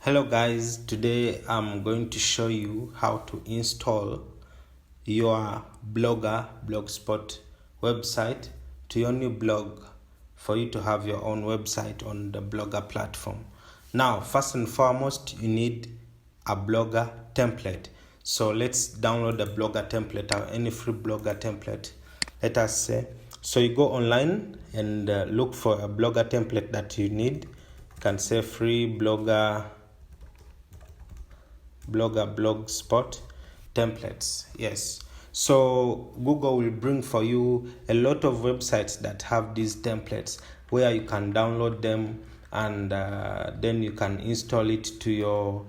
Hello guys, today I'm going to show you how to install your Blogspot website to your new blog for you to have your own website on the Blogger platform. Now, first and foremost, you need a Blogger template. So let's download the Blogger template or any free Blogger template. Let us say, so you go online and look for a Blogger template that you need. You can say free Blogspot templates. Yes, so Google will bring for you a lot of websites that have these templates where you can download them and then you can install it to your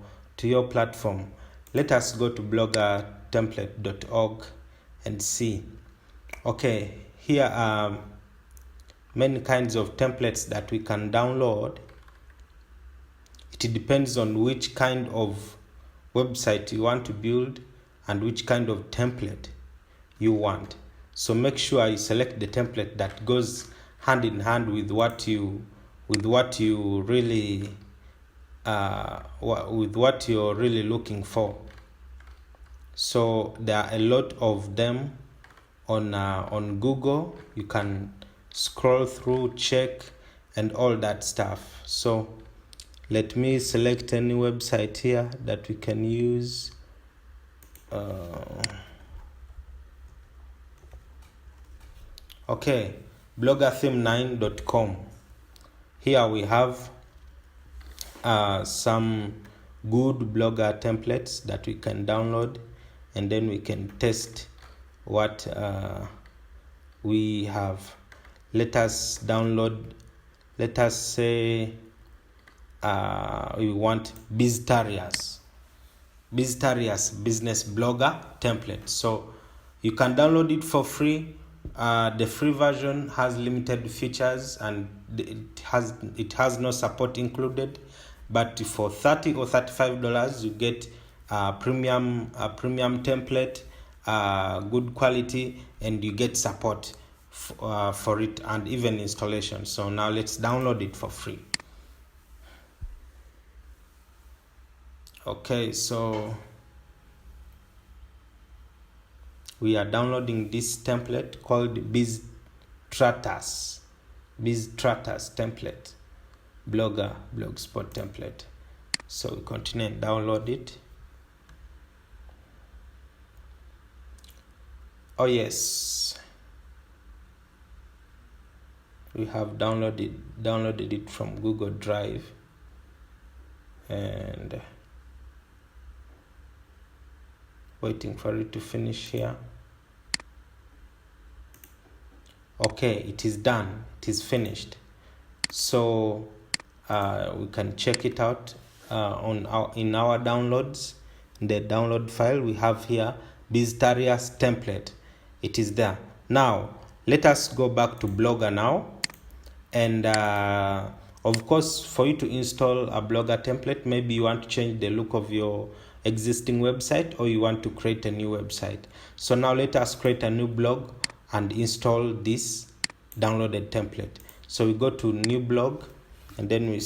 platform. Let us go to bloggertemplate.org and see. Okay, here are many kinds of templates that we can download. It depends on which kind of website you want to build and which kind of template you want. So make sure you select the template that goes hand in hand with what you really with what you're really looking for. So there are a lot of them on Google. You can scroll through, check, and all that stuff. So let me select any website here that we can use. Okay, bloggertheme9.com. Here we have some good blogger templates that we can download, and then we can test what we have. Let us download, let us say we want Biztarius business blogger template. So you can download it for free. The free version has limited features and it has no support included, but for $30 or $35 you get a premium template, good quality, and you get support for it and even installation. So now let's download it for free. Okay, so we are downloading this template called Biztrators template, blogspot template. So we continue and download it. Oh yes, we have downloaded it from Google Drive, and waiting for it to finish here. Okay, it is done, it is finished. So we can check it out in our downloads. In the download file we have here Biztarius template. It is there. Now let us go back to Blogger now, and of course, for you to install a Blogger template, maybe you want to change the look of your existing website, or you want to create a new website. So now let us create a new blog and install this downloaded template. So we go to new blog, and then we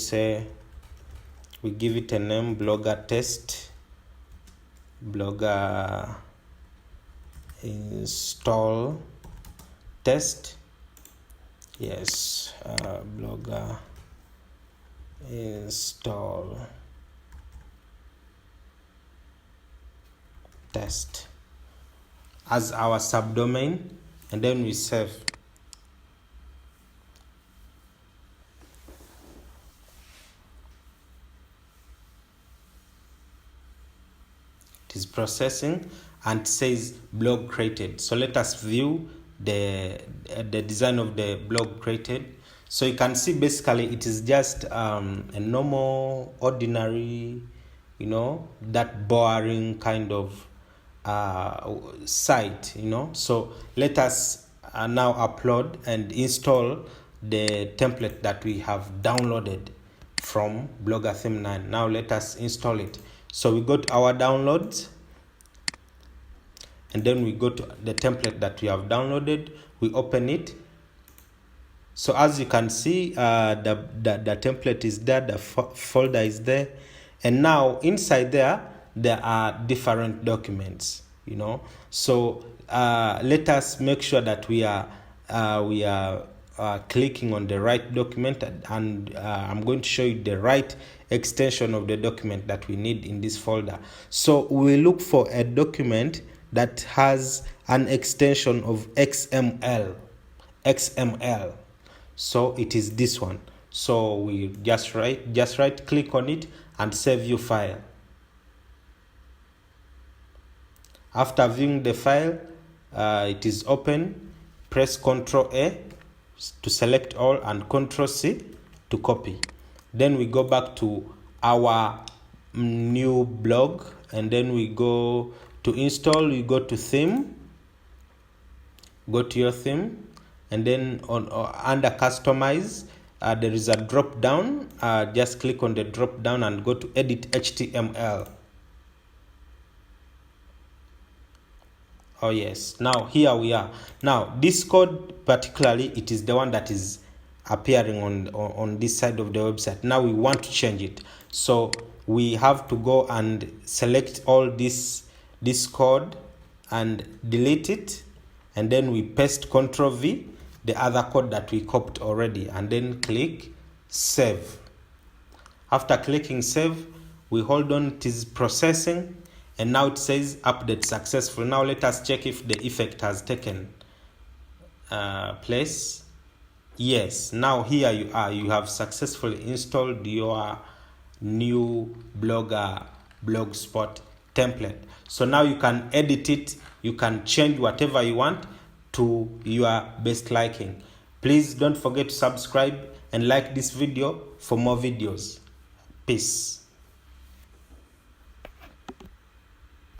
give it a name, blogger install test. Yes, blogger install test as our subdomain, and then we save. It is processing and says blog created. So let us view the design of the blog created. So you can see basically it is just a normal, ordinary, that boring kind of site, So let us now upload and install the template that we have downloaded from Blogger Theme 9. Now let us install it. So we go to our downloads, and then we go to the template that we have downloaded. We open it. So as you can see, the template is there, the folder is there, And now inside there are different documents, so let us make sure that we are clicking on the right document, and I'm going to show you the right extension of the document that we need in this folder. So we look for a document that has an extension of XML. So it is this one. So we just right click on it and save your file. After viewing the file, it is open. Press Ctrl A to select all and Ctrl C to copy. Then we go back to our new blog, and then we go to install. We go to theme, go to your theme, and then under customize, there is a drop down. Just click on the drop down and go to edit HTML. Oh yes, now here we are. Now this code particularly, it is the one that is appearing on this side of the website. Now we want to change it, so we have to go and select all this code and delete it, and then we paste Ctrl V, the other code that we copied already, and then click save. After clicking save, we hold on, it is processing, and now it says update successful. Now let us check if the effect has taken place. Yes, now here you are. You have successfully installed your new Blogspot template. So now you can edit it. You can change whatever you want to your best liking. Please don't forget to subscribe and like this video for more videos. Peace.